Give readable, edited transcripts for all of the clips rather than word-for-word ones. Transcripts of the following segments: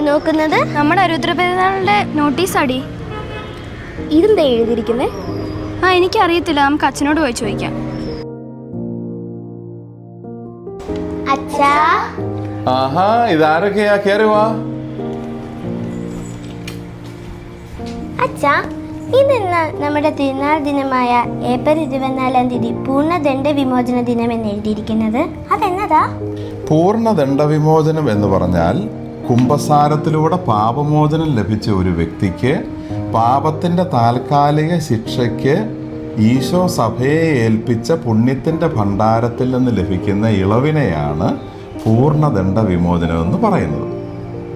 നോക്കുന്നത്? നമ്മുടെ രുദ്രപെരുന്നാളിന്റെ നോട്ടീസ് അടി. ഇതെന്താ എഴുതിയിരിക്കുന്നത്? എനിക്കറിയത്തില്ല, നമുക്ക് അച്ഛനോട് പോയി ചോദിക്കാം. അച്ഛാ. ആഹാ, ഇതാരൊക്കെയാ? കേറുവാ. അച്ഛാ, ഇതെന്നാ നമ്മുടെ തിരുനാൾ ദിനമായ ഏപ്രിൽ 24-ാം തീയതി പൂർണ്ണദണ്ഡ വിമോചന ദിനം എന്ന് എഴുതിയിരിക്കുന്നത്? അതെന്നതാ? പൂർണ്ണദണ്ഡ വിമോചനം എന്ന് പറഞ്ഞാൽ കുംഭസാരത്തിലൂടെ പാപമോചനം ലഭിച്ച ഒരു വ്യക്തിക്ക് പാപത്തിന്റെ താൽക്കാലിക ശിക്ഷയ്ക്ക് ഈശോ സഭയെ ഏൽപ്പിച്ച പുണ്യത്തിന്റെ ഭണ്ഡാരത്തിൽ നിന്ന് ലഭിക്കുന്ന ഇളവിനെയാണ് പൂർണ്ണദണ്ഡ വിമോചനം എന്ന് പറയുന്നത്.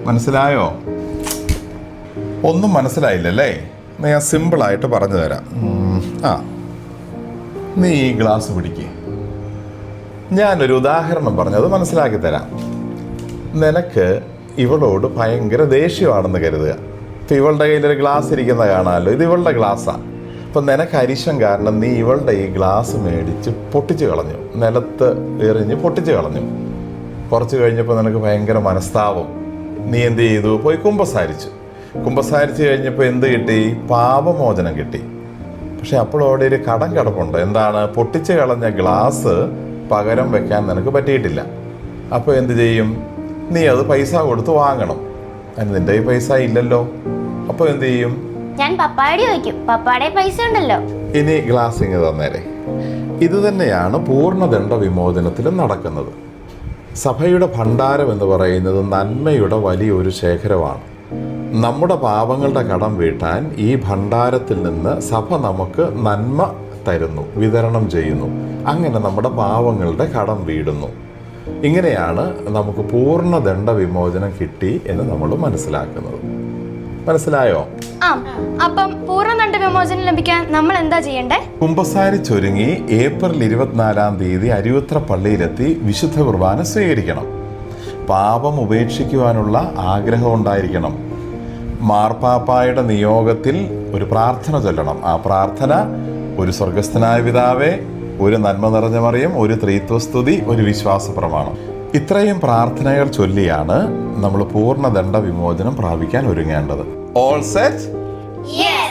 മനസ്സിലായോ? ഒന്നും മനസ്സിലായില്ലല്ലേ? ഞാൻ സിമ്പിളായിട്ട് പറഞ്ഞു തരാം. നീ ഈ ഗ്ലാസ് പിടിക്കുക. ഞാനൊരു ഉദാഹരണം പറഞ്ഞത് മനസ്സിലാക്കി തരാം. നിനക്ക് ഇവളോട് ഭയങ്കര ദേഷ്യമാണെന്ന് കരുതുക. ഇപ്പം ഇവളുടെ കയ്യിലൊരു ഗ്ലാസ് ഇരിക്കുന്ന കാണാമല്ലോ, ഇത് ഇവളുടെ ഗ്ലാസ്സാണ്. അപ്പം നിനക്ക് അരിശം കാരണം നീ ഇവളുടെ ഈ ഗ്ലാസ് മേടിച്ച് പൊട്ടിച്ച് കളഞ്ഞു, നിലത്ത് എറിഞ്ഞ് പൊട്ടിച്ച് കളഞ്ഞു. കുറച്ച് കഴിഞ്ഞപ്പോൾ നിനക്ക് ഭയങ്കര മനസ്താപം. നീ എന്ത് ചെയ്തു? പോയി കുമ്പസാരിച്ചു കഴിഞ്ഞപ്പോൾ എന്ത് കിട്ടി? പാപമോചനം കിട്ടി. പക്ഷെ അപ്പോൾ അവിടെ ഒരു കടം കിടപ്പുണ്ട്. എന്താണ്? പൊട്ടിച്ച് കളഞ്ഞ ഗ്ലാസ് പകരം വെക്കാൻ നിനക്ക് പറ്റിയിട്ടില്ല. അപ്പോൾ എന്ത് ചെയ്യും? നീ അത് പൈസ കൊടുത്ത് വാങ്ങണം. അതിന് നിന്റെ ഈ പൈസ ഇല്ലല്ലോ. അപ്പോൾ എന്ത് ചെയ്യും? ഞാൻ പപ്പായോട് ചോദിക്കും, പപ്പാടെ പൈസ ഉണ്ടല്ലോ. ഇനി ഗ്ലാസ് ഇങ്ങ് തന്നേരെ. ഇത് തന്നെയാണ് പൂർണ്ണദണ്ഡ വിമോചനത്തിലും നടക്കുന്നത്. സഭയുടെ ഭണ്ഡാരം എന്ന് പറയുന്നത് നന്മയുടെ വലിയൊരു ശേഖരമാണ്. നമ്മുടെ പാപങ്ങളുടെ കടം വീട്ടാൻ ഈ ഭണ്ഡാരത്തിൽ നിന്ന് സഭ നമുക്ക് നന്മ തരുന്നു, വിതരണം ചെയ്യുന്നു. അങ്ങനെ നമ്മുടെ പാപങ്ങളുടെ കടം വീടുന്നു. ഇങ്ങനെയാണ് നമുക്ക് പൂർണ്ണദണ്ഡ വിമോചനം കിട്ടി എന്ന് നമ്മൾ മനസ്സിലാക്കുന്നത്. മനസ്സിലായോ? അപ്പം പൂർണ്ണദണ്ഡ വിമോചനം ലഭിക്കാൻ നമ്മൾ എന്താ ചെയ്യണ്ടേ? കുമ്പസാരിച്ചൊരുങ്ങി ഏപ്രിൽ 24-ാം തീയതി അരിയുത്ര പള്ളിയിലെത്തി വിശുദ്ധ കുർബാന സ്വീകരിക്കണം. പാപം ഉപേക്ഷിക്കുവാനുള്ള ആഗ്രഹം ഉണ്ടായിരിക്കണം. മാർപ്പാപ്പായുടെ നിയോഗത്തിൽ ഒരു പ്രാർത്ഥന ചൊല്ലണം. ആ പ്രാർത്ഥന ഒരു സ്വർഗസ്ഥനായ പിതാവേ, ഒരു നന്മ നിറഞ്ഞ മറിയം, ഒരു ത്രിത്വസ്തുതി, ഒരു വിശ്വാസ പ്രമാണം. ഇത്രയും പ്രാർത്ഥനകൾ ചൊല്ലിയാണ് നമ്മൾ പൂർണ്ണദണ്ഡ വിമോചനം പ്രാപിക്കാൻ ഒരുങ്ങേണ്ടത്. All set? Yes.